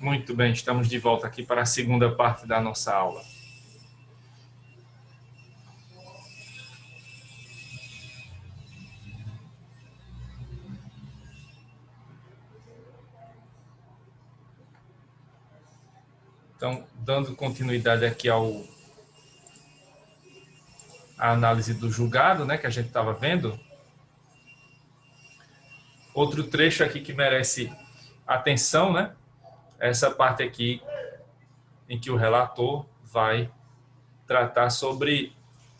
Muito bem, estamos de volta aqui para a segunda parte da nossa aula. Então, dando continuidade aqui à análise do julgado, né, que a gente estava vendo. Outro trecho aqui que merece atenção, né? Essa parte aqui em que o relator vai tratar sobre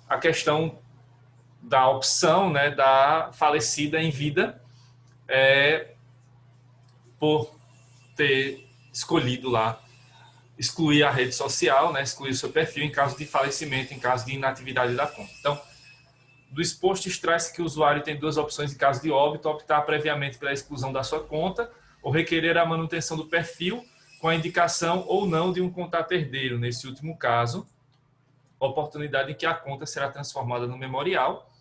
a questão da opção, né, da falecida em vida por ter escolhido lá excluir a rede social, né, excluir o seu perfil em caso de falecimento, em caso de inatividade da conta. Então, do exposto extrai-se que o usuário tem duas opções em caso de óbito: optar previamente pela exclusão da sua conta ou requerer a manutenção do perfil com a indicação ou não de um contato herdeiro. Nesse último caso, oportunidade em que a conta será transformada no memorial.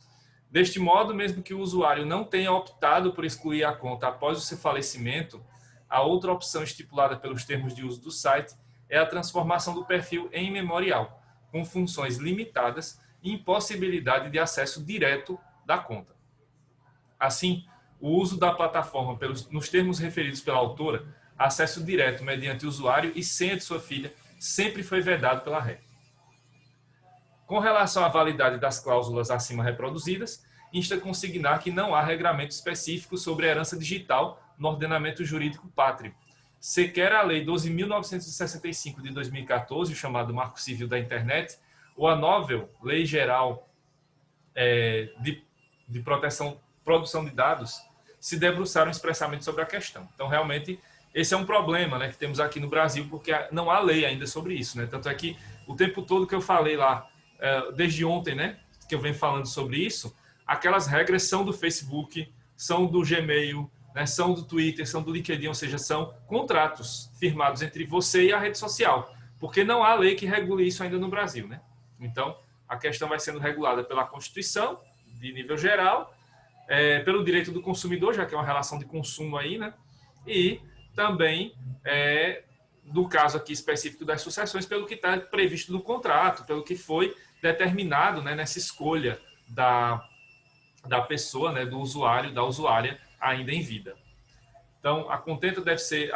Deste modo, mesmo que o usuário não tenha optado por excluir a conta após o seu falecimento, a outra opção estipulada pelos termos de uso do site é a transformação do perfil em memorial, com funções limitadas e impossibilidade de acesso direto da conta. Assim, o uso da plataforma nos termos referidos pela autora, acesso direto mediante usuário e senha de sua filha, sempre foi vedado pela REC. Com relação à validade das cláusulas acima reproduzidas, insta consignar que não há regramento específico sobre a herança digital no ordenamento jurídico pátrio. Sequer a Lei 12.965 de 2014, o chamado Marco Civil da Internet, ou a novel Lei Geral de produção de dados, se debruçaram expressamente sobre a questão. Então, realmente, esse é um problema, né, que temos aqui no Brasil, porque não há lei ainda sobre isso, né? Tanto é que o tempo todo que eu falei lá, desde ontem, né, que eu venho falando sobre isso, aquelas regras são do Facebook, são do Gmail, né, são do Twitter, são do LinkedIn, ou seja, são contratos firmados entre você e a rede social, porque não há lei que regule isso ainda no Brasil, né? Então, a questão vai sendo regulada pela Constituição, de nível geral, pelo direito do consumidor, já que é uma relação de consumo aí, né? E também, do caso aqui específico das sucessões, pelo que está previsto no contrato, pelo que foi determinado, né, nessa escolha da pessoa, né, do usuário, da usuária, ainda em vida. Então, a contenda deve ser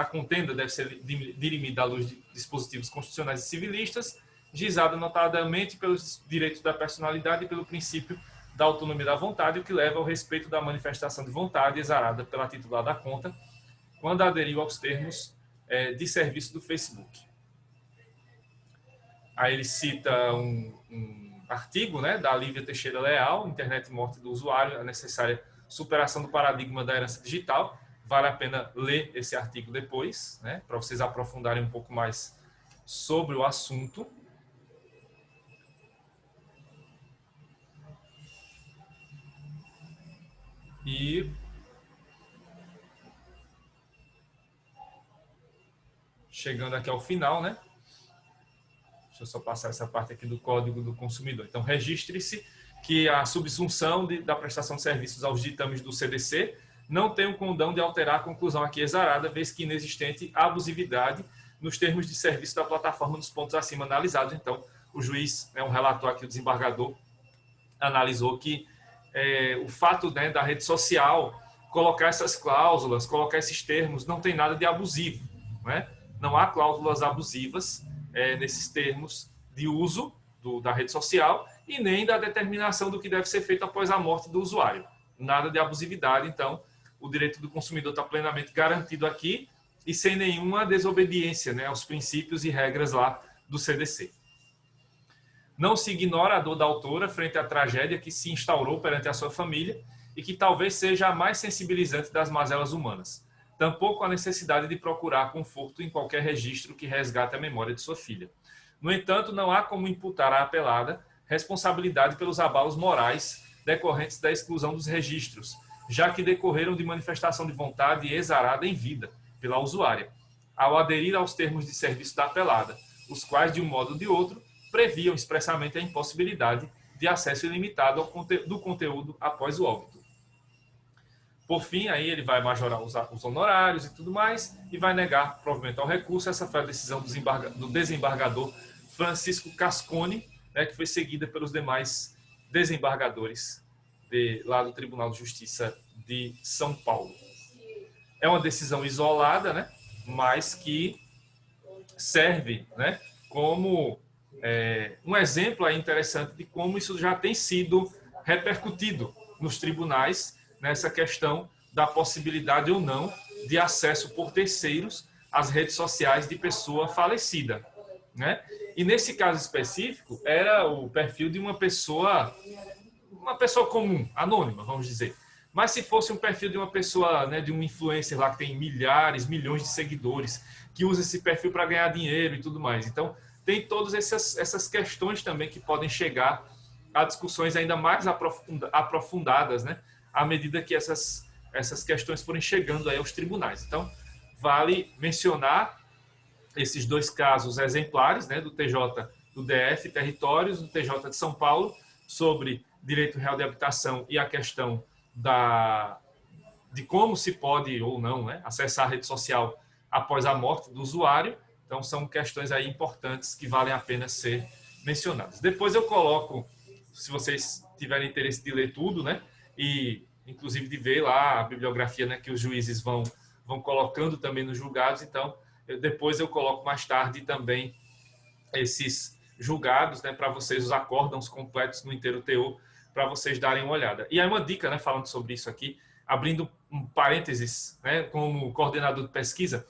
dirimida à luz de dispositivos constitucionais e civilistas, gizada notadamente pelos direitos da personalidade e pelo princípio da autonomia da vontade, o que leva ao respeito da manifestação de vontade exarada pela titular da conta, quando aderiu aos termos de serviço do Facebook. Aí ele cita um artigo, né, da Lívia Teixeira Leal, Internet e Morte do Usuário, a necessária superação do paradigma da herança digital. Vale a pena ler esse artigo depois, né, para vocês aprofundarem um pouco mais sobre o assunto. E chegando aqui ao final, né? Deixa eu só passar essa parte aqui do Código do Consumidor. Então, registre-se que a subsunção da prestação de serviços aos ditames do CDC não tem o condão de alterar a conclusão aqui exarada, vez que inexistente abusividade nos termos de serviço da plataforma nos pontos acima analisados. Então, o juiz, um relator aqui, o desembargador, analisou que o fato, né, da rede social colocar essas cláusulas, colocar esses termos, não tem nada de abusivo, né? Não há cláusulas abusivas nesses termos de uso da rede social e nem da determinação do que deve ser feito após a morte do usuário. Nada de abusividade, então o direito do consumidor está plenamente garantido aqui e sem nenhuma desobediência, né, aos princípios e regras lá do CDC. Não se ignora a dor da autora frente à tragédia que se instaurou perante a sua família e que talvez seja a mais sensibilizante das mazelas humanas. Tampouco a necessidade de procurar conforto em qualquer registro que resgate a memória de sua filha. No entanto, não há como imputar à apelada responsabilidade pelos abalos morais decorrentes da exclusão dos registros, já que decorreram de manifestação de vontade exarada em vida pela usuária, ao aderir aos termos de serviço da apelada, os quais, de um modo ou de outro, previam expressamente a impossibilidade de acesso ilimitado do conteúdo após o óbito. Por fim, aí ele vai majorar os honorários e tudo mais e vai negar provimento ao recurso. Essa foi a decisão do desembargador Francisco Cascone, né, que foi seguida pelos demais desembargadores lá do Tribunal de Justiça de São Paulo. É uma decisão isolada, né, mas que serve, né, como um exemplo aí interessante de como isso já tem sido repercutido nos tribunais, nessa questão da possibilidade ou não de acesso por terceiros às redes sociais de pessoa falecida, né? E nesse caso específico era o perfil de uma pessoa comum, anônima, vamos dizer. Mas se fosse um perfil de uma pessoa, né, de um influencer lá que tem milhares, milhões de seguidores, que usa esse perfil para ganhar dinheiro e tudo mais. Então, tem todas essas questões também que podem chegar a discussões ainda mais aprofundadas, né, à medida que essas questões forem chegando aí aos tribunais. Então, vale mencionar esses dois casos exemplares, né, do TJ do DF, Territórios, do TJ de São Paulo, sobre direito real de habitação e a questão de como se pode ou não, né, acessar a rede social após a morte do usuário. Então, são questões aí importantes que valem a pena ser mencionadas. Depois eu coloco, se vocês tiverem interesse de ler tudo, né, e inclusive de ver lá a bibliografia, né, que os juízes vão colocando também nos julgados. Então, depois eu coloco mais tarde também esses julgados, né, para vocês, os acórdãos completos no inteiro teor, para vocês darem uma olhada. E aí uma dica, né, falando sobre isso aqui, abrindo um parênteses, né, como coordenador de pesquisa,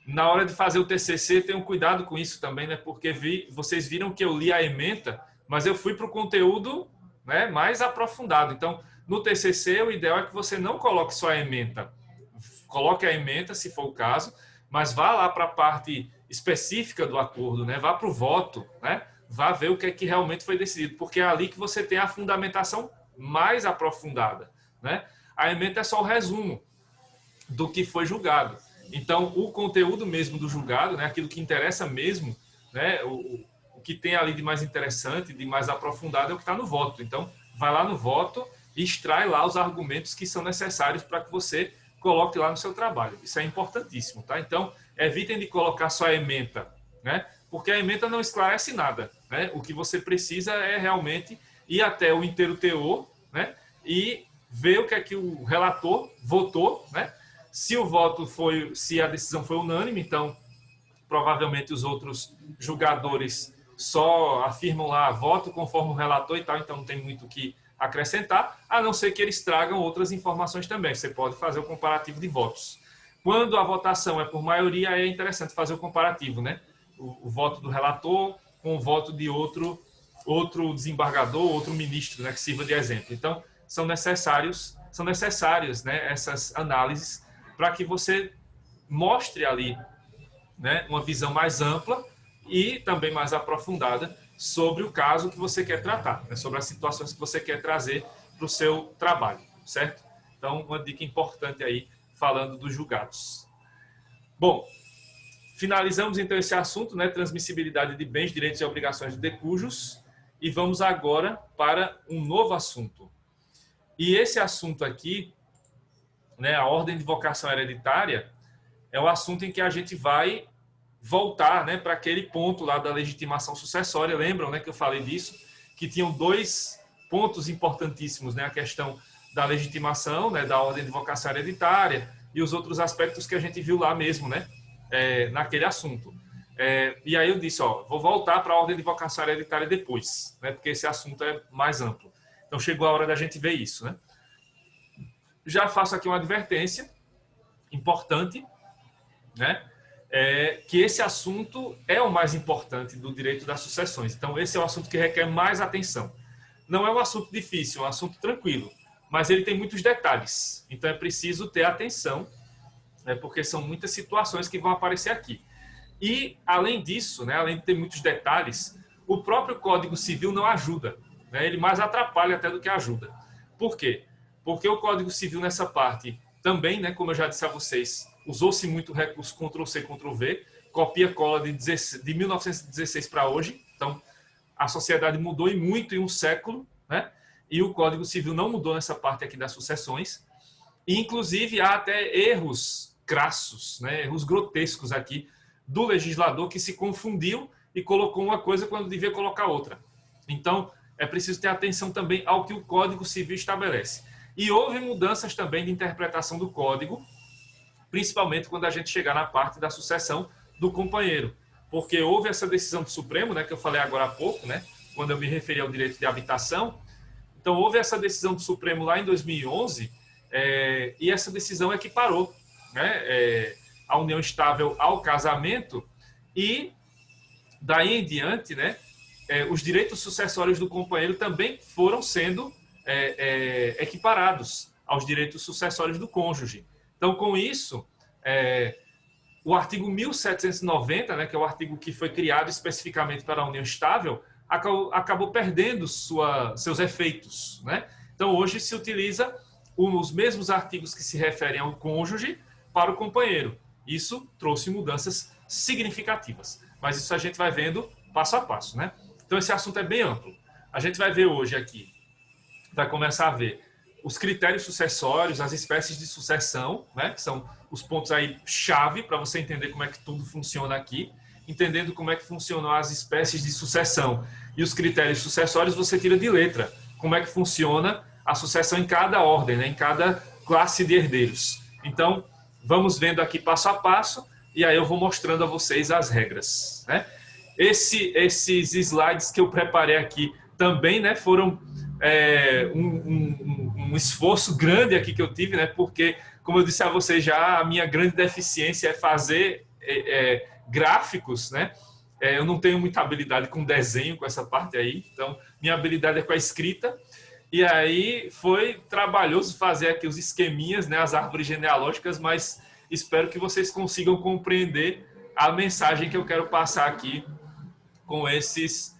na hora de fazer o TCC, tenham cuidado com isso também, né, porque vocês viram que eu li a ementa, mas eu fui para o conteúdo, né, mais aprofundado. Então, no TCC, o ideal é que você não coloque só a ementa. Coloque a ementa, se for o caso, mas vá lá para a parte específica do acordo, né? Vá para o voto, né? Vá ver o que é que realmente foi decidido, porque é ali que você tem a fundamentação mais aprofundada, né? A ementa é só o resumo do que foi julgado. Então, o conteúdo mesmo do julgado, né? Aquilo que interessa mesmo, né? O que tem ali de mais interessante, de mais aprofundado é o que está no voto. Então, vai lá no voto e extrai lá os argumentos que são necessários para que você coloque lá no seu trabalho. Isso é importantíssimo, tá? Então, evitem de colocar só a ementa, né? Porque a ementa não esclarece nada, né? O que você precisa é realmente ir até o inteiro teor, né? E ver o que é que o relator votou, né? Se a decisão foi unânime, então provavelmente os outros julgadores só afirmam lá voto conforme o relator e tal, então não tem muito o que acrescentar, a não ser que eles tragam outras informações também. Você pode fazer o comparativo de votos. Quando a votação é por maioria, é interessante fazer o comparativo, né? O voto do relator com o voto de outro desembargador, outro ministro, né, que sirva de exemplo. Então, são necessárias, né, essas análises para que você mostre ali, né, uma visão mais ampla e também mais aprofundada sobre o caso que você quer tratar, né, sobre as situações que você quer trazer para o seu trabalho, certo? Então, uma dica importante aí, falando dos julgados. Bom, finalizamos então esse assunto, né, transmissibilidade de bens, direitos e obrigações de decujus, e vamos agora para um novo assunto. E esse assunto aqui, né, a ordem de vocação hereditária, é o assunto em que a gente vai voltar, né, para aquele ponto lá da legitimação sucessória. Lembram, né, que eu falei disso? Que tinham dois pontos importantíssimos, né? A questão da legitimação, né, da ordem de vocação hereditária e os outros aspectos que a gente viu lá mesmo, né, naquele assunto. E aí eu disse, ó, vou voltar para a ordem de vocação hereditária depois, né, porque esse assunto é mais amplo. Então chegou a hora da gente ver isso, né? Já faço aqui uma advertência importante, né? Que esse assunto é o mais importante do direito das sucessões. Então, esse é o assunto que requer mais atenção. Não é um assunto difícil, é um assunto tranquilo, mas ele tem muitos detalhes. Então, é preciso ter atenção, né, porque são muitas situações que vão aparecer aqui. E, além disso, né, além de ter muitos detalhes, o próprio Código Civil não ajuda, né? Ele mais atrapalha até do que ajuda. Por quê? Porque o Código Civil, nessa parte, também, né, como eu já disse a vocês, usou-se muito o recurso Ctrl+C, Ctrl+V, copia-cola de 1916 para hoje. Então, a sociedade mudou muito em um século, né? E o Código Civil não mudou nessa parte aqui das sucessões. E, inclusive, há até erros crassos, né? Erros grotescos aqui do legislador que se confundiu e colocou uma coisa quando devia colocar outra. Então, é preciso ter atenção também ao que o Código Civil estabelece. E houve mudanças também de interpretação do Código, principalmente quando a gente chegar na parte da sucessão do companheiro. Porque houve essa decisão do Supremo, né, que eu falei agora há pouco, né, quando eu me referi ao direito de habitação. Então, houve essa decisão do Supremo lá em 2011, e essa decisão equiparou, né, a união estável ao casamento, e daí em diante, né, os direitos sucessórios do companheiro também foram sendo equiparados aos direitos sucessórios do cônjuge. Então, com isso, o artigo 1790, né, que é o artigo que foi criado especificamente para a união estável, acabou perdendo seus efeitos, né? Então, hoje se utiliza os mesmos artigos que se referem ao cônjuge para o companheiro. Isso trouxe mudanças significativas, mas isso a gente vai vendo passo a passo, né? Então, esse assunto é bem amplo. A gente vai ver hoje aqui, vai começar a ver os critérios sucessórios, as espécies de sucessão, né, que são os pontos aí chave para você entender como é que tudo funciona aqui. Entendendo como é que funcionam as espécies de sucessão e os critérios sucessórios, você tira de letra como é que funciona a sucessão em cada ordem, né, em cada classe de herdeiros. Então, vamos vendo aqui passo a passo e aí eu vou mostrando a vocês as regras, né? Esses slides que eu preparei aqui também, né, foram um esforço grande aqui que eu tive, né, porque, como eu disse a vocês já, a minha grande deficiência é fazer gráficos, né? Eu não tenho muita habilidade com desenho, com essa parte aí, então minha habilidade é com a escrita, e aí foi trabalhoso fazer aqui os esqueminhas, né, as árvores genealógicas, mas espero que vocês consigam compreender a mensagem que eu quero passar aqui com esses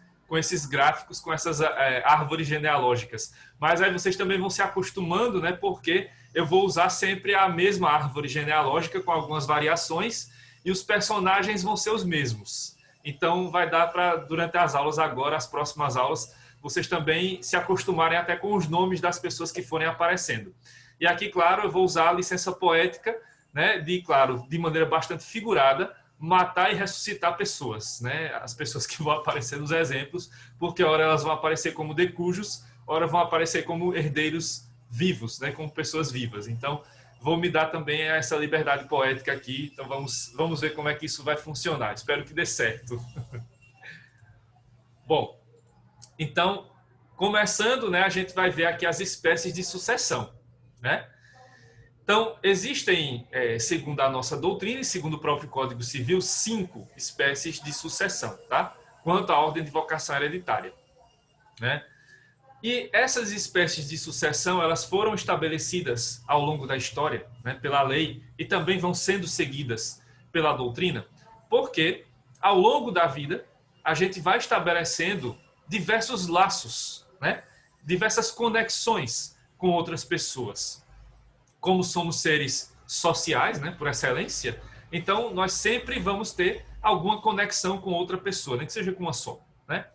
gráficos, com essas árvores genealógicas. Mas aí vocês também vão se acostumando, né, porque eu vou usar sempre a mesma árvore genealógica com algumas variações, e os personagens vão ser os mesmos. Então, vai dar para, durante as aulas agora, as próximas aulas, vocês também se acostumarem até com os nomes das pessoas que forem aparecendo. E aqui, claro, eu vou usar a licença poética, né, de maneira bastante figurada, matar e ressuscitar pessoas, né, as pessoas que vão aparecer nos exemplos, porque ora elas vão aparecer como decujos, ora vão aparecer como herdeiros vivos, né, como pessoas vivas. Então, vou me dar também essa liberdade poética aqui. Então, vamos ver como é que isso vai funcionar. Espero que dê certo. Bom, então, começando, né, a gente vai ver aqui as espécies de sucessão, né? Então, existem, segundo a nossa doutrina e segundo o próprio Código Civil, 5 espécies de sucessão, tá? Quanto à ordem de vocação hereditária, né? E essas espécies de sucessão, elas foram estabelecidas ao longo da história, né, pela lei, e também vão sendo seguidas pela doutrina, porque ao longo da vida a gente vai estabelecendo diversos laços, né, diversas conexões com outras pessoas. Como somos seres sociais, né, por excelência, então nós sempre vamos ter alguma conexão com outra pessoa, nem que seja com uma só, né?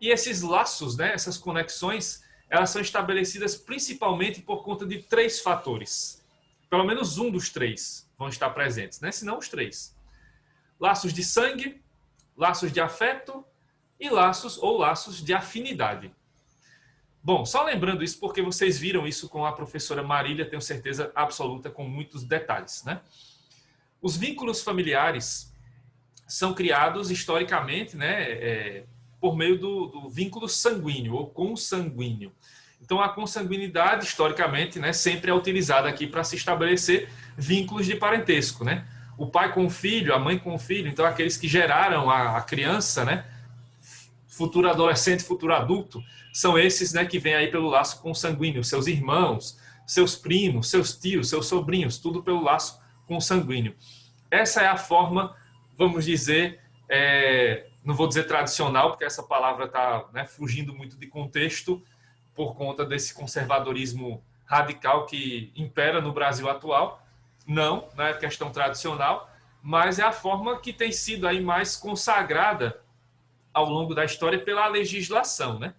E esses laços, né, essas conexões, elas são estabelecidas principalmente por conta de 3 fatores. Pelo menos um dos 3 vão estar presentes, né? Se não os 3. Laços de sangue, laços de afeto e laços de afinidade. Bom, só lembrando isso porque vocês viram isso com a professora Marília, tenho certeza absoluta, com muitos detalhes, né? Os vínculos familiares são criados historicamente, né, por meio do vínculo sanguíneo ou consanguíneo. Então, a consanguinidade, historicamente, né, sempre é utilizada aqui para se estabelecer vínculos de parentesco, né? O pai com o filho, a mãe com o filho, então aqueles que geraram a criança, né, futuro adolescente, futuro adulto, são esses, né, que vêm aí pelo laço consanguíneo, seus irmãos, seus primos, seus tios, seus sobrinhos, tudo pelo laço consanguíneo. Essa é a forma, vamos dizer, não vou dizer tradicional, porque essa palavra está, né, fugindo muito de contexto por conta desse conservadorismo radical que impera no Brasil atual. Não é questão tradicional, mas é a forma que tem sido aí mais consagrada ao longo da história pela legislação, né?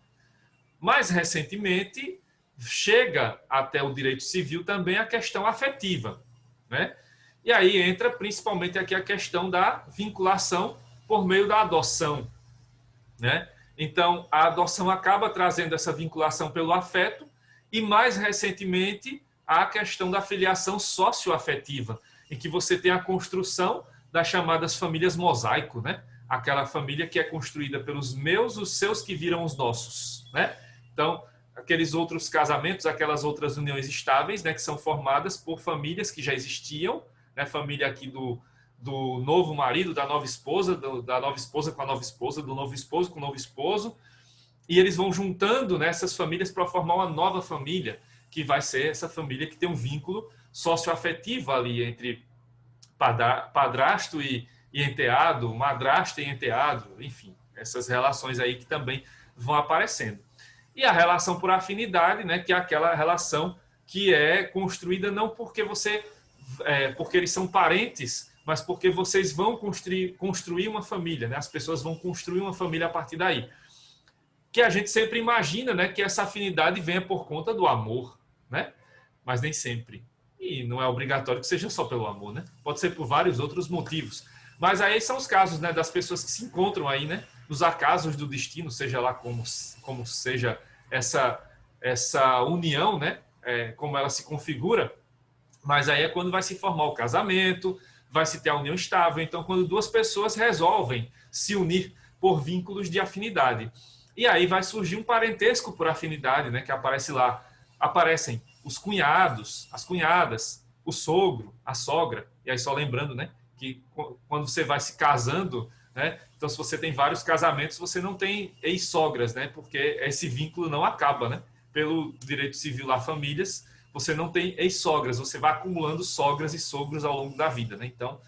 Mais recentemente, chega até o direito civil também a questão afetiva, né? E aí entra principalmente aqui a questão da vinculação por meio da adoção, né? Então, a adoção acaba trazendo essa vinculação pelo afeto e, mais recentemente, a questão da filiação socioafetiva, em que você tem a construção das chamadas famílias mosaico, né? Aquela família que é construída pelos meus, os seus que viram os nossos, né? Então, aqueles outros casamentos, aquelas outras uniões estáveis, né, que são formadas por famílias que já existiam, né? Família aqui do novo marido, da nova esposa, da nova esposa com a nova esposa, do novo esposo com o novo esposo, e eles vão juntando nessas famílias para formar uma nova família, que vai ser essa família que tem um vínculo socioafetivo ali entre padrasto e enteado, madrasta e enteado, enfim, essas relações aí que também vão aparecendo. E a relação por afinidade, né, que é aquela relação que é construída não porque porque eles são parentes, mas porque vocês vão construir uma família, né? As pessoas vão construir uma família a partir daí. Que a gente sempre imagina, né, que essa afinidade venha por conta do amor, né? Mas nem sempre. E não é obrigatório que seja só pelo amor, né? Pode ser por vários outros motivos. Mas aí são os casos, né, das pessoas que se encontram aí, né, nos acasos do destino, seja lá como seja essa união, né, como ela se configura. Mas aí é quando vai se formar o casamento, vai se ter a união estável. Então, quando duas pessoas resolvem se unir por vínculos de afinidade. E aí vai surgir um parentesco por afinidade, né, que aparece lá. Aparecem os cunhados, as cunhadas, o sogro, a sogra. E aí só lembrando, né, que quando você vai se casando, né, então se você tem vários casamentos, você não tem ex-sogras, né, porque esse vínculo não acaba, né? Pelo direito civil lá, famílias, você não tem ex-sogras, você vai acumulando sogras e sogros ao longo da vida, né? Então,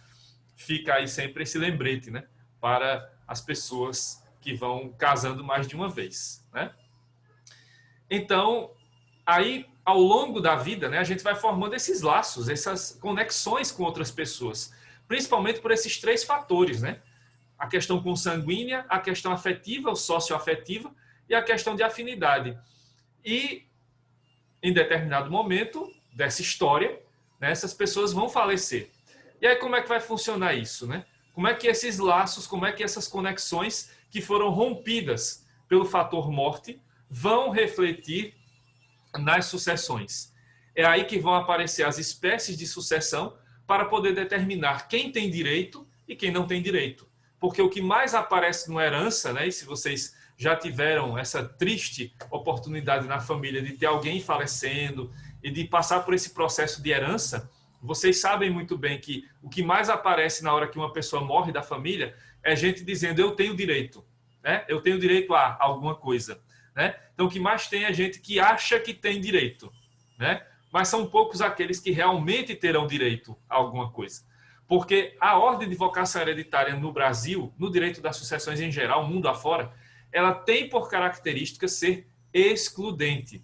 fica aí sempre esse lembrete, né? Para as pessoas que vão casando mais de uma vez, né? Então, aí, ao longo da vida, né, a gente vai formando esses laços, essas conexões com outras pessoas, principalmente por esses três fatores, né? A questão consanguínea, a questão afetiva, ou socioafetiva, e a questão de afinidade. E em determinado momento dessa história, né, essas pessoas vão falecer. E aí como é que vai funcionar isso, né? Como é que esses laços, como é que essas conexões que foram rompidas pelo fator morte vão refletir nas sucessões? É aí que vão aparecer as espécies de sucessão para poder determinar quem tem direito e quem não tem direito. Porque o que mais aparece numa herança, né, e se vocês já tiveram essa triste oportunidade na família de ter alguém falecendo e de passar por esse processo de herança, vocês sabem muito bem que o que mais aparece na hora que uma pessoa morre da família é gente dizendo eu tenho direito, né? Eu tenho direito a alguma coisa, né? Então o que mais tem é gente que acha que tem direito, né? Mas são poucos aqueles que realmente terão direito a alguma coisa. Porque a ordem de vocação hereditária no Brasil, no direito das sucessões em geral, mundo afora, ela tem por característica ser excludente,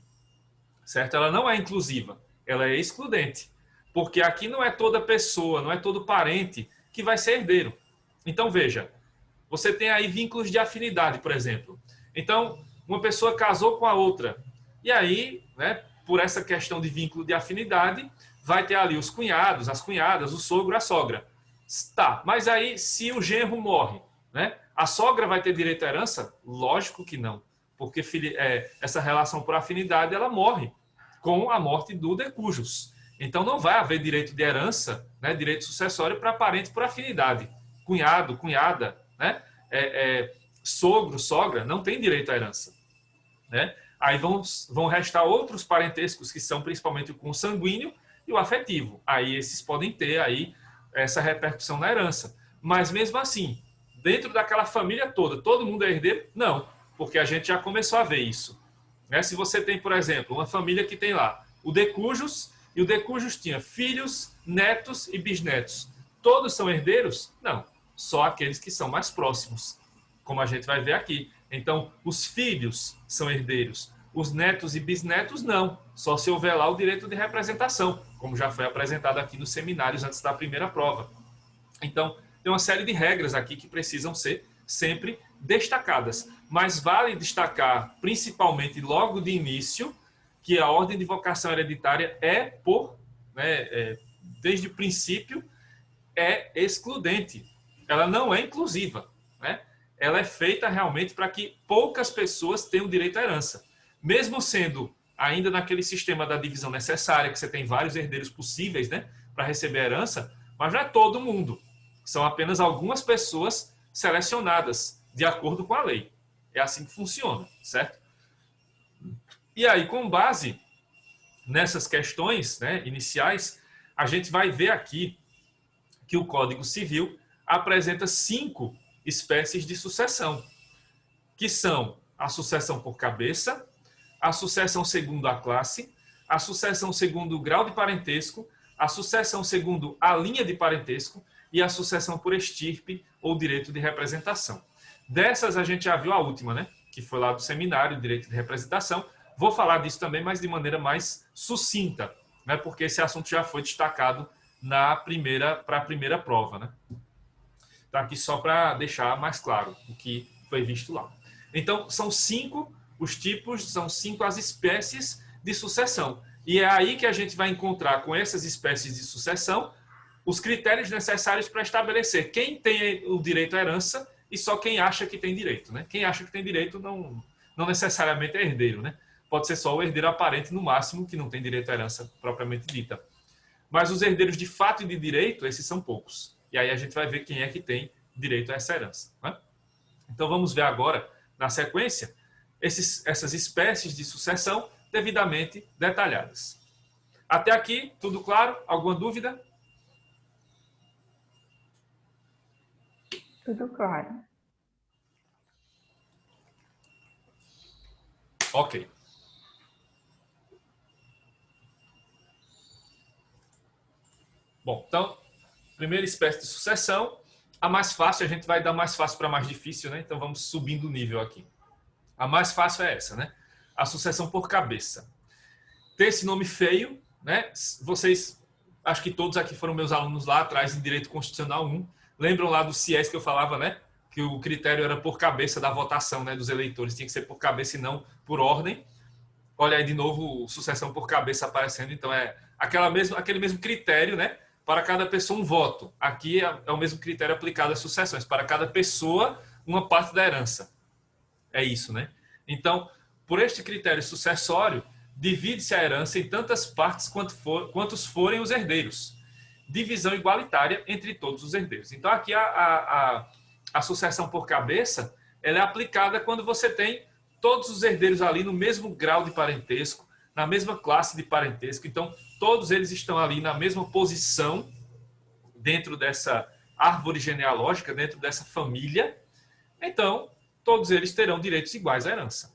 certo? Ela não é inclusiva, ela é excludente, porque aqui não é toda pessoa, não é todo parente que vai ser herdeiro. Então, veja, você tem aí vínculos de afinidade, por exemplo. Então, uma pessoa casou com a outra, e aí, né, por essa questão de vínculo de afinidade, vai ter ali os cunhados, as cunhadas, o sogro, a sogra. Tá, mas aí, se o genro morre, né? A sogra vai ter direito à herança? Lógico que não, porque essa relação por afinidade ela morre com a morte do decujus. Então não vai haver direito de herança, né, direito sucessório para parente por afinidade. Cunhado, cunhada, né, sogro, sogra, não tem direito à herança, né? Aí vão restar outros parentescos que são principalmente o consanguíneo e o afetivo. Aí esses podem ter aí essa repercussão na herança. Mas mesmo assim, dentro daquela família toda, todo mundo é herdeiro? Não, porque a gente já começou a ver isso. Né? Se você tem, por exemplo, uma família que tem lá o decujus, e o decujus tinha filhos, netos e bisnetos. Todos são herdeiros? Não, só aqueles que são mais próximos, como a gente vai ver aqui. Então, os filhos são herdeiros, os netos e bisnetos não, só se houver lá o direito de representação, como já foi apresentado aqui nos seminários antes da primeira prova. Então, tem uma série de regras aqui que precisam ser sempre destacadas. Mas vale destacar, principalmente logo de início, que a ordem de vocação hereditária desde o princípio, é excludente. Ela não é inclusiva, né? Ela é feita realmente para que poucas pessoas tenham direito à herança. Mesmo sendo ainda naquele sistema da divisão necessária, que você tem vários herdeiros possíveis, né, para receber a herança, mas não é todo mundo. São apenas algumas pessoas selecionadas de acordo com a lei. É assim que funciona, certo? E aí, com base nessas questões, né, iniciais, a gente vai ver aqui que o Código Civil apresenta 5 espécies de sucessão, que são a sucessão por cabeça, a sucessão segundo a classe, a sucessão segundo o grau de parentesco, a sucessão segundo a linha de parentesco e a sucessão por estirpe ou direito de representação. Dessas a gente já viu a última, né? Que foi lá do seminário, direito de representação. Vou falar disso também, mas de maneira mais sucinta, né? Porque esse assunto já foi destacado para a primeira prova, né? Tá aqui só para deixar mais claro o que foi visto lá. Então, são 5 os tipos, são 5 as espécies de sucessão. E é aí que a gente vai encontrar com essas espécies de sucessão os critérios necessários para estabelecer quem tem o direito à herança e só quem acha que tem direito, né? Quem acha que tem direito não necessariamente é herdeiro, né? Pode ser só o herdeiro aparente, no máximo, que não tem direito à herança propriamente dita. Mas os herdeiros de fato e de direito, esses são poucos. E aí a gente vai ver quem é que tem direito a essa herança, né? Então vamos ver agora, na sequência, essas espécies de sucessão devidamente detalhadas. Até aqui, tudo claro? Alguma dúvida? Tudo claro. Ok. Bom, então, primeira espécie de sucessão. A mais fácil, a gente vai dar mais fácil para mais difícil, né? Então vamos subindo o nível aqui. A mais fácil é essa, né? A sucessão por cabeça. Tem esse nome feio, né? Vocês, acho que todos aqui foram meus alunos lá atrás em Direito Constitucional 1. Lembram lá do CIES que eu falava, né? Que o critério era por cabeça da votação, né? Dos eleitores. Tinha que ser por cabeça e não por ordem. Olha aí de novo sucessão por cabeça aparecendo. Então é aquele mesmo critério, né? Para cada pessoa um voto. Aqui é o mesmo critério aplicado às sucessões. Para cada pessoa, uma parte da herança. É isso, né? Então, por este critério sucessório, divide-se a herança em tantas partes quantos forem os herdeiros. Divisão igualitária entre todos os herdeiros. Então, aqui a sucessão por cabeça, ela é aplicada quando você tem todos os herdeiros ali no mesmo grau de parentesco, na mesma classe de parentesco. Então, todos eles estão ali na mesma posição dentro dessa árvore genealógica, dentro dessa família. Então, todos eles terão direitos iguais à herança.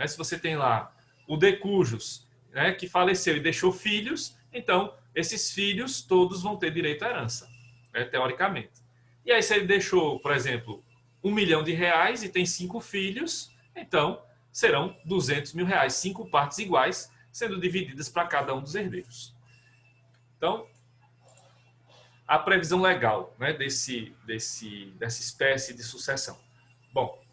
Se você tem lá o de cujos, né, que faleceu e deixou filhos, então esses filhos todos vão ter direito à herança, né, teoricamente. E aí, se ele deixou, por exemplo, R$1 milhão e tem 5 filhos, então serão R$200 mil, 5 partes iguais, sendo divididas para cada um dos herdeiros. Então, a previsão legal, né, dessa espécie de sucessão. Bom,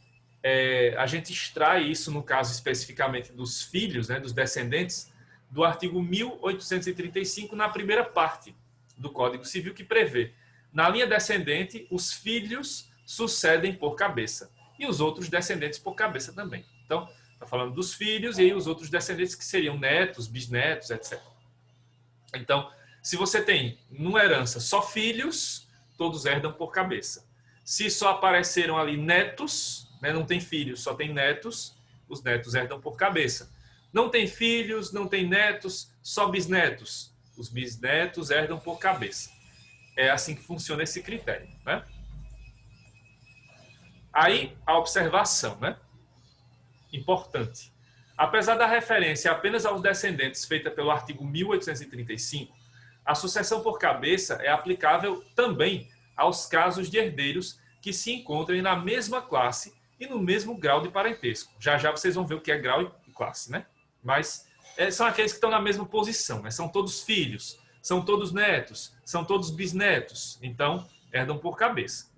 a gente extrai isso, no caso especificamente dos filhos, né, dos descendentes, do artigo 1835, na primeira parte do Código Civil, que prevê, na linha descendente, os filhos sucedem por cabeça, e os outros descendentes por cabeça também. Então, está falando dos filhos e aí os outros descendentes que seriam netos, bisnetos, etc. Então, se você tem, numa herança, só filhos, todos herdam por cabeça. Se só apareceram ali netos, né, não tem filhos, só tem netos, os netos herdam por cabeça. Não tem filhos, não tem netos, só bisnetos. Os bisnetos herdam por cabeça. É assim que funciona esse critério, né? Aí, a observação, né? Importante. Apesar da referência apenas aos descendentes feita pelo artigo 1835, a sucessão por cabeça é aplicável também aos casos de herdeiros que se encontrem na mesma classe e no mesmo grau de parentesco. Já já vocês vão ver o que é grau e classe, né? Mas são aqueles que estão na mesma posição, né? São todos filhos, são todos netos, são todos bisnetos. Então, herdam por cabeça.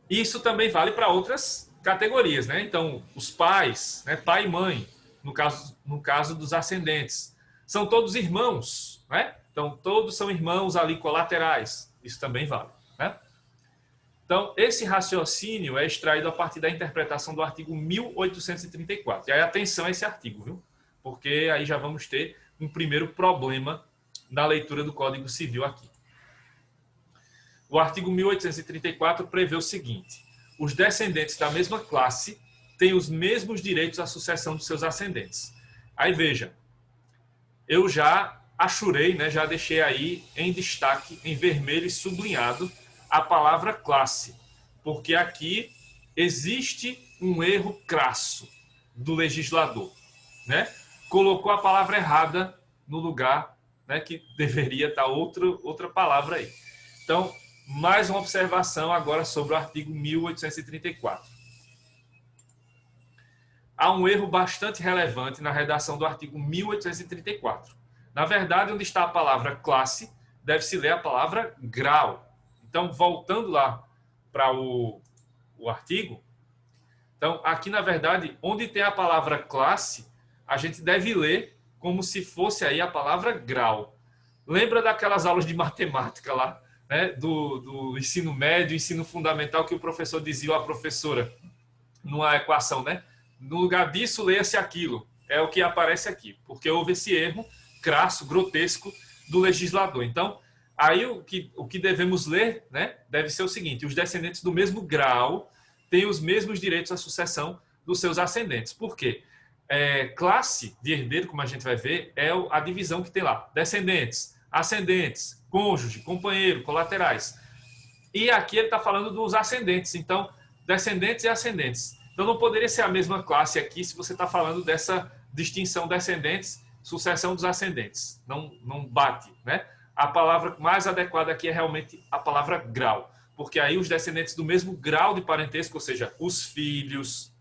Isso também vale para outras categorias, né? Então, os pais, né? Pai e mãe, no caso dos ascendentes. São todos irmãos, né? Então, todos são irmãos ali colaterais. Isso também vale, né? Então, esse raciocínio é extraído a partir da interpretação do artigo 1834. E aí, atenção a esse artigo, viu? Porque aí já vamos ter um primeiro problema na leitura do Código Civil aqui. O artigo 1834 prevê o seguinte: os descendentes da mesma classe têm os mesmos direitos à sucessão dos seus ascendentes. Aí, veja, eu já achurei, né, já deixei aí em destaque, em vermelho e sublinhado, a palavra classe, porque aqui existe um erro crasso do legislador, né? Colocou a palavra errada no lugar, né, que deveria estar outra palavra aí. Então, mais uma observação agora sobre o artigo 1834. Há um erro bastante relevante na redação do artigo 1834. Na verdade, onde está a palavra classe, deve-se ler a palavra grau. Então, voltando lá para o artigo, então, aqui, na verdade, onde tem a palavra classe, a gente deve ler como se fosse aí a palavra grau. Lembra daquelas aulas de matemática lá, né, do ensino médio, ensino fundamental, que o professor dizia à professora, numa equação, né? No lugar disso, leia-se aquilo. É o que aparece aqui, porque houve esse erro crasso, grotesco do legislador. Então, aí o que devemos ler, né, deve ser o seguinte: os descendentes do mesmo grau têm os mesmos direitos à sucessão dos seus ascendentes. Por quê? Classe de herdeiro, como a gente vai ver, é a divisão que tem lá: descendentes, ascendentes, cônjuge, companheiro, colaterais. E aqui ele está falando dos ascendentes. Então, descendentes e ascendentes. Então, não poderia ser a mesma classe aqui se você está falando dessa distinção descendentes, sucessão dos ascendentes. Não bate, né? A palavra mais adequada aqui é realmente a palavra grau, porque aí os descendentes do mesmo grau de parentesco, ou seja, os filhos,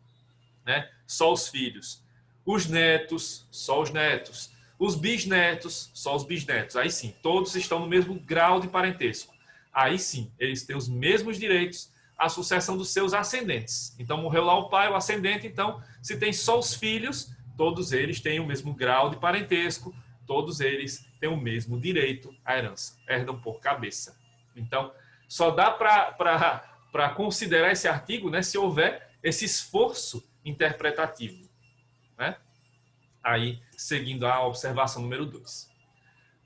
né? Só os filhos. Os netos, só os netos. Os bisnetos, só os bisnetos. Aí sim, todos estão no mesmo grau de parentesco. Aí sim, eles têm os mesmos direitos à sucessão dos seus ascendentes. Então, morreu lá o pai, o ascendente. Então, se tem só os filhos, todos eles têm o mesmo grau de parentesco, todos eles têm o mesmo direito à herança. Herdam por cabeça. Então, só dá para considerar esse artigo, né, se houver esse esforço interpretativo, né? Aí, seguindo a observação número 2.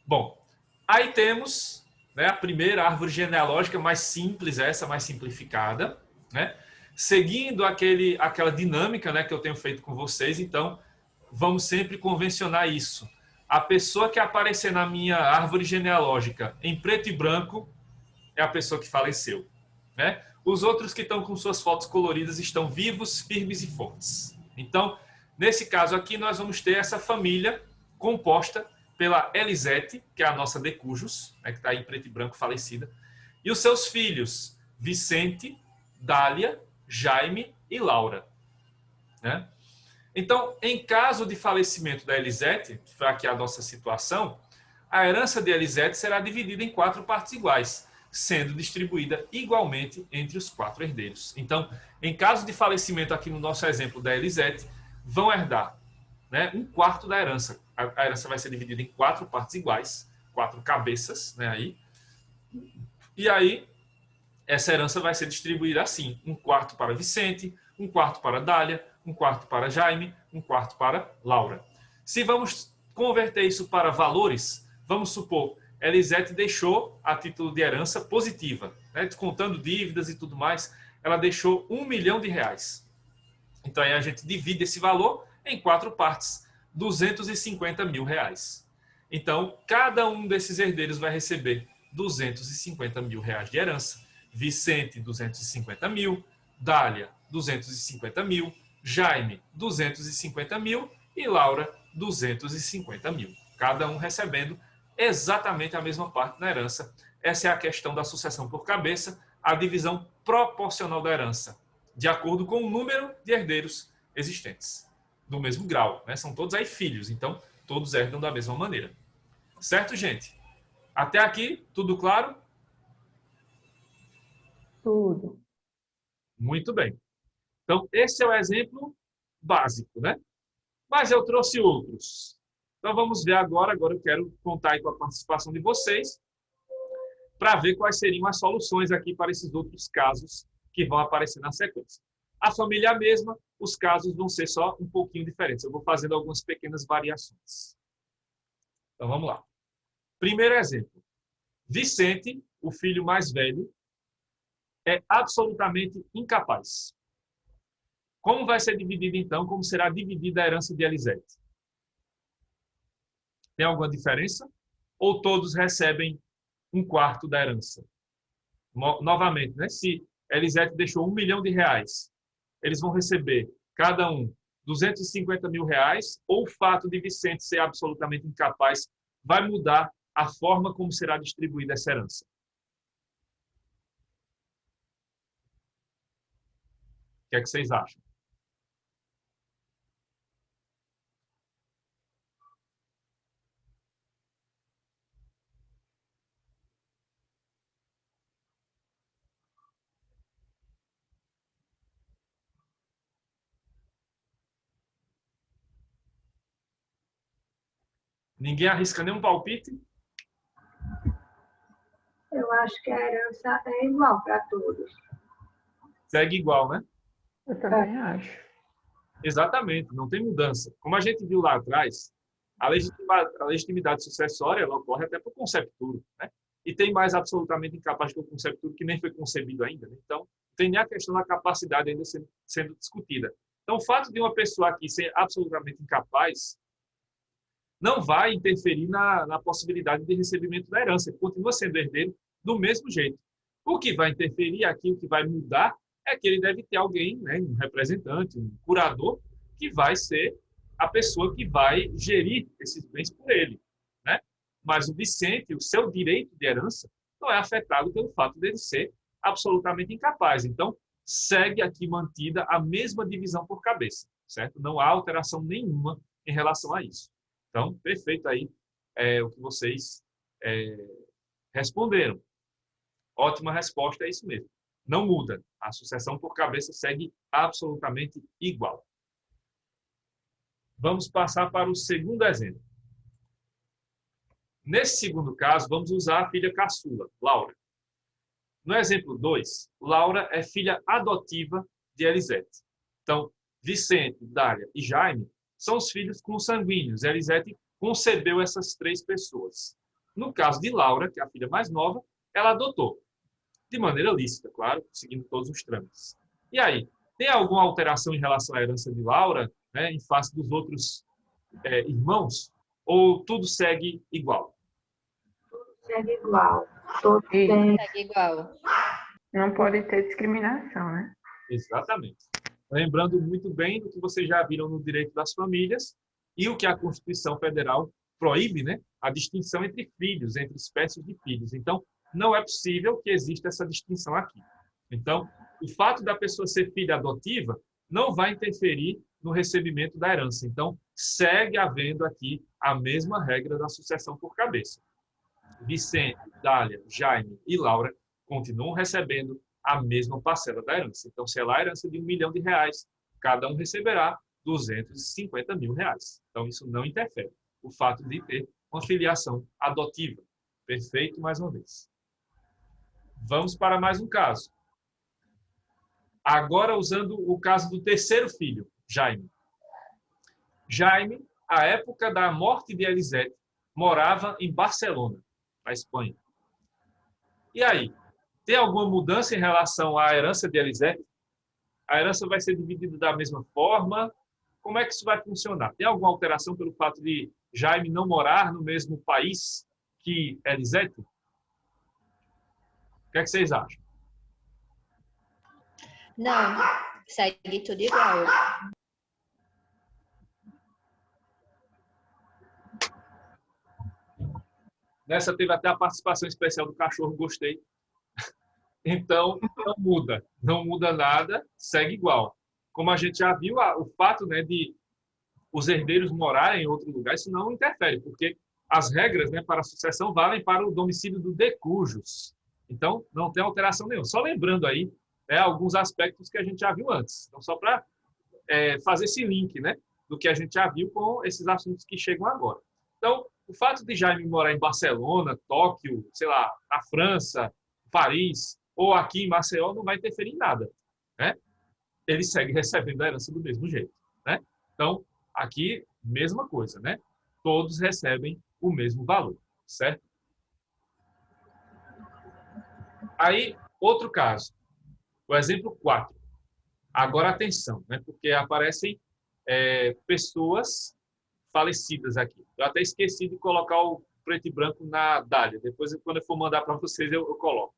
Bom, aí temos, né, a primeira árvore genealógica mais simples, essa mais simplificada, né? Seguindo aquela dinâmica, né, que eu tenho feito com vocês. Então, vamos sempre convencionar isso. A pessoa que aparecer na minha árvore genealógica em preto e branco é a pessoa que faleceu, né? Os outros que estão com suas fotos coloridas estão vivos, firmes e fortes. Então, nesse caso aqui, nós vamos ter essa família composta pela Elisete, que é a nossa Decujus, né, que está aí em preto e branco, falecida, e os seus filhos, Vicente, Dália, Jaime e Laura, né? Então, em caso de falecimento da Elisete, que foi aqui a nossa situação, a herança de Elisete será dividida em 4 partes iguais, sendo distribuída igualmente entre os 4 herdeiros. Então, em caso de falecimento aqui no nosso exemplo da Elisete, vão herdar, né, 1/4 da herança. A herança vai ser dividida em 4 partes iguais, 4 cabeças, né, aí. E aí, essa herança vai ser distribuída assim: 1/4 para Vicente, 1/4 para Dália, 1/4 para Jaime, 1/4 para Laura. Se vamos converter isso para valores, vamos supor, Elisete deixou a título de herança positiva, né, descontando dívidas e tudo mais, ela deixou R$1 milhão. Então aí a gente divide esse valor em 4 partes, R$250 mil. Então, cada um desses herdeiros vai receber R$250 mil de herança. Vicente, 250 mil, Dália, 250 mil, Jaime, 250 mil e Laura, 250 mil. Cada um recebendo exatamente a mesma parte da herança. Essa é a questão da sucessão por cabeça, a divisão proporcional da herança, de acordo com o número de herdeiros existentes, do mesmo grau, né? São todos aí filhos, então todos herdam da mesma maneira. Certo, gente? Até aqui, tudo claro? Tudo. Muito bem. Então, esse é o exemplo básico, né? Mas eu trouxe outros. Então, vamos ver agora. Agora eu quero contar aí com a participação de vocês para ver quais seriam as soluções aqui para esses outros casos que vão aparecer na sequência. A família é a mesma, os casos vão ser só um pouquinho diferentes. Eu vou fazendo algumas pequenas variações. Então, vamos lá. Primeiro exemplo. Vicente, o filho mais velho, é absolutamente incapaz. Como vai ser dividido, então? Como será dividida a herança de Elisete? Tem alguma diferença? Ou todos recebem um quarto da herança? Novamente, né? Se Elisete deixou R$ 1 milhão, eles vão receber, cada um, R$ 250 mil, ou o fato de Vicente ser absolutamente incapaz vai mudar a forma como será distribuída essa herança? O que é que vocês acham? Ninguém arrisca nenhum palpite? Eu acho que a herança é igual para todos. Segue igual, né? Eu também acho. Exatamente, não tem mudança. Como a gente viu lá atrás, a legitimidade sucessória ela ocorre até para o concepturo, né? E tem mais absolutamente incapaz que o concepturo que nem foi concebido ainda, né? Então, tem nem a questão da capacidade ainda sendo discutida. Então, o fato de uma pessoa aqui ser absolutamente incapaz não vai interferir na possibilidade de recebimento da herança. Ele continua sendo herdeiro do mesmo jeito. O que vai interferir aqui, o que vai mudar, é que ele deve ter alguém, né, um representante, um curador, que vai ser a pessoa que vai gerir esses bens por ele, né? Mas o Vicente, o seu direito de herança, não é afetado pelo fato dele ser absolutamente incapaz. Então, segue aqui mantida a mesma divisão por cabeça, certo? Não há alteração nenhuma em relação a isso. Então, perfeito aí o que vocês responderam. Ótima resposta, é isso mesmo. Não muda. A sucessão por cabeça segue absolutamente igual. Vamos passar para o segundo exemplo. Nesse segundo caso, vamos usar a filha caçula, Laura. No exemplo 2, Laura é filha adotiva de Elisete. Então, Vicente, Dália e Jaime são os filhos consanguíneos. Elisete concebeu essas 3 pessoas. No caso de Laura, que é a filha mais nova, ela adotou. De maneira lícita, claro, seguindo todos os trâmites. E aí, tem alguma alteração em relação à herança de Laura, né, em face dos outros irmãos? Ou tudo segue igual? Segue igual. Todos têm. Segue igual. Não pode ter discriminação, né? Exatamente. Lembrando muito bem do que vocês já viram no direito das famílias e o que a Constituição Federal proíbe, né, a distinção entre filhos, entre espécies de filhos. Então, não é possível que exista essa distinção aqui. Então, o fato da pessoa ser filha adotiva não vai interferir no recebimento da herança. Então, segue havendo aqui a mesma regra da sucessão por cabeça. Vicente, Dália, Jaime e Laura continuam recebendo a mesma parcela da herança. Então, se ela é a herança de R$ 1 milhão, cada um receberá R$ 250 mil. Então, isso não interfere. O fato de ter uma filiação adotiva. Perfeito, mais uma vez. Vamos para mais um caso. Agora, usando o caso do terceiro filho, Jaime. Jaime, à época da morte de Elisete, morava em Barcelona, na Espanha. E aí, tem alguma mudança em relação à herança de Elisete? A herança vai ser dividida da mesma forma? Como é que isso vai funcionar? Tem alguma alteração pelo fato de Jaime não morar no mesmo país que Elisete? O que é que vocês acham? Não, segue tudo igual. Nessa teve até a participação especial do cachorro, gostei. Então, não muda nada, segue igual. Como a gente já viu, o fato, né, de os herdeiros morarem em outro lugar, isso não interfere, porque as regras, né, para a sucessão valem para o domicílio do decujus. Então, não tem alteração nenhuma. Só lembrando aí, alguns aspectos que a gente já viu antes. Então, só para fazer esse link, né, do que a gente já viu com esses assuntos que chegam agora. Então, o fato de Jaime morar em Barcelona, Tóquio, sei lá, na França, Paris, ou aqui em Maceió, não vai interferir em nada, né? Ele segue recebendo a herança do mesmo jeito, né? Então, aqui, mesma coisa, né? Todos recebem o mesmo valor, certo? Aí, outro caso, o exemplo 4. Agora, atenção, né? Porque aparecem pessoas falecidas aqui. Eu até esqueci de colocar o preto e branco na Dália. Depois, quando eu for mandar para vocês, eu coloco.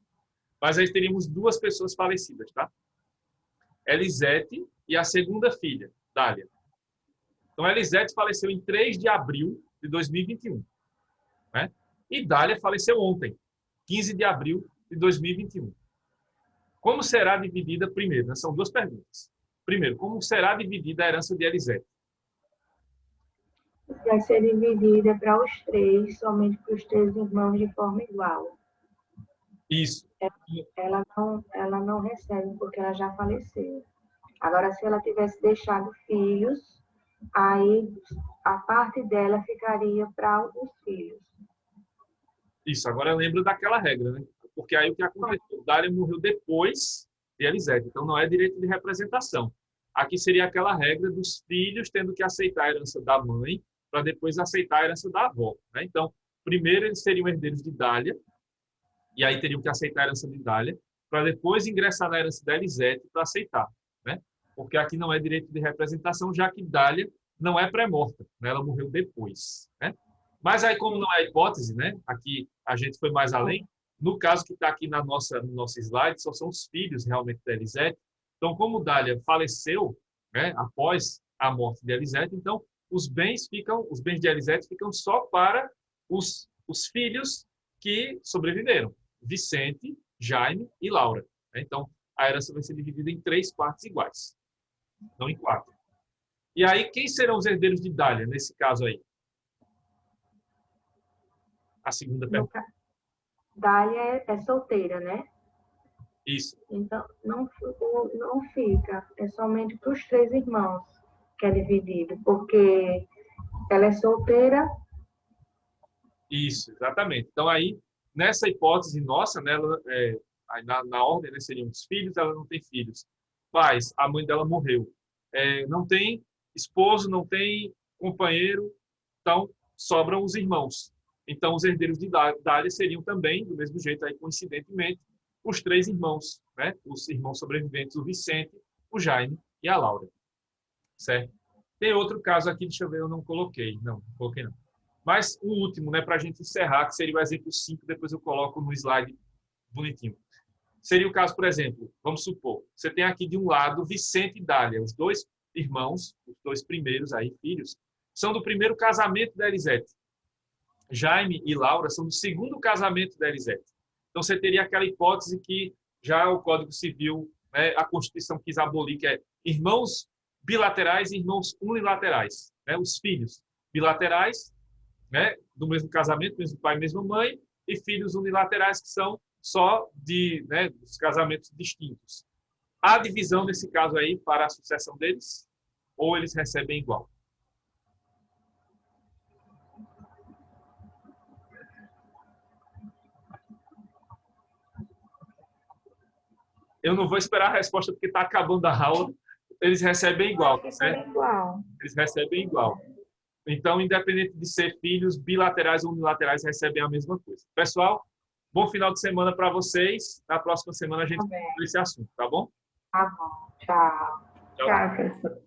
Mas aí teríamos duas pessoas falecidas, tá? Elisete e a segunda filha, Dália. Então, Elisete faleceu em 3 de abril de 2021. Né? E Dália faleceu ontem, 15 de abril de 2021. Como será dividida, primeiro? São duas perguntas. Primeiro, como será dividida a herança de Elisete? Vai ser dividida para os três, somente para os três irmãos de forma igual. Isso. Ela não recebe porque ela já faleceu. Agora, se ela tivesse deixado filhos, aí a parte dela ficaria para os filhos. Isso, agora eu lembro daquela regra, né? Porque aí o que aconteceu? Dália morreu depois de Elisete, então não é direito de representação. Aqui seria aquela regra dos filhos tendo que aceitar a herança da mãe para depois aceitar a herança da avó, né? Então, primeiro eles seriam herdeiros de Dália, e aí teriam que aceitar a herança de Dália, para depois ingressar na herança da Elisete para aceitar, né? Porque aqui não é direito de representação, já que Dália não é pré-morta, né? Ela morreu depois, né? Mas aí, como não é hipótese, né? Aqui a gente foi mais além. No caso que está aqui no nosso slide, só são os filhos realmente da Elisete. Então, como Dália faleceu, né, após a morte de Elisete, então os bens de Elisete ficam só para os filhos que sobreviveram: Vicente, Jaime e Laura. Então, a herança vai ser dividida em 3 partes iguais, não em 4. E aí, quem serão os herdeiros de Dália, nesse caso aí? A segunda pergunta. Dália é solteira, né? Isso. Então, não fica. É somente para os 3 irmãos que é dividido, porque ela é solteira. Isso, exatamente. Então, aí, nessa hipótese nossa, né, na ordem, né, seriam os filhos, ela não tem filhos. Pais, a mãe dela morreu. Não tem esposo, não tem companheiro, então sobram os irmãos. Então, os herdeiros de Dália seriam também, do mesmo jeito, aí, coincidentemente, os 3 irmãos, né? Os irmãos sobreviventes, o Vicente, o Jaime e a Laura. Certo? Tem outro caso aqui, deixa eu ver, eu não coloquei. Não coloquei não. Mas o último, né, para a gente encerrar, que seria o exemplo 5, depois eu coloco no slide bonitinho. Seria o caso, por exemplo, vamos supor, você tem aqui de um lado Vicente e Dália, os 2 irmãos, os 2 primeiros aí, filhos, são do primeiro casamento da Elisete. Jaime e Laura são do segundo casamento da Elisete. Então, você teria aquela hipótese que já o Código Civil, né, a Constituição quis abolir, que é irmãos bilaterais e irmãos unilaterais. Né? Os filhos bilaterais, né, do mesmo casamento, mesmo pai, mesma mãe, e filhos unilaterais que são só dos casamentos distintos. Há divisão, nesse caso aí, para a sucessão deles? Ou eles recebem igual? Eu não vou esperar a resposta porque está acabando a aula. Eles recebem igual, certo? Eles recebem igual. Então, independente de ser filhos, bilaterais ou unilaterais, recebem a mesma coisa. Pessoal, bom final de semana para vocês. Na próxima semana a gente vai esse assunto, tá bom? Tá bom. Tchau. Tchau, professor.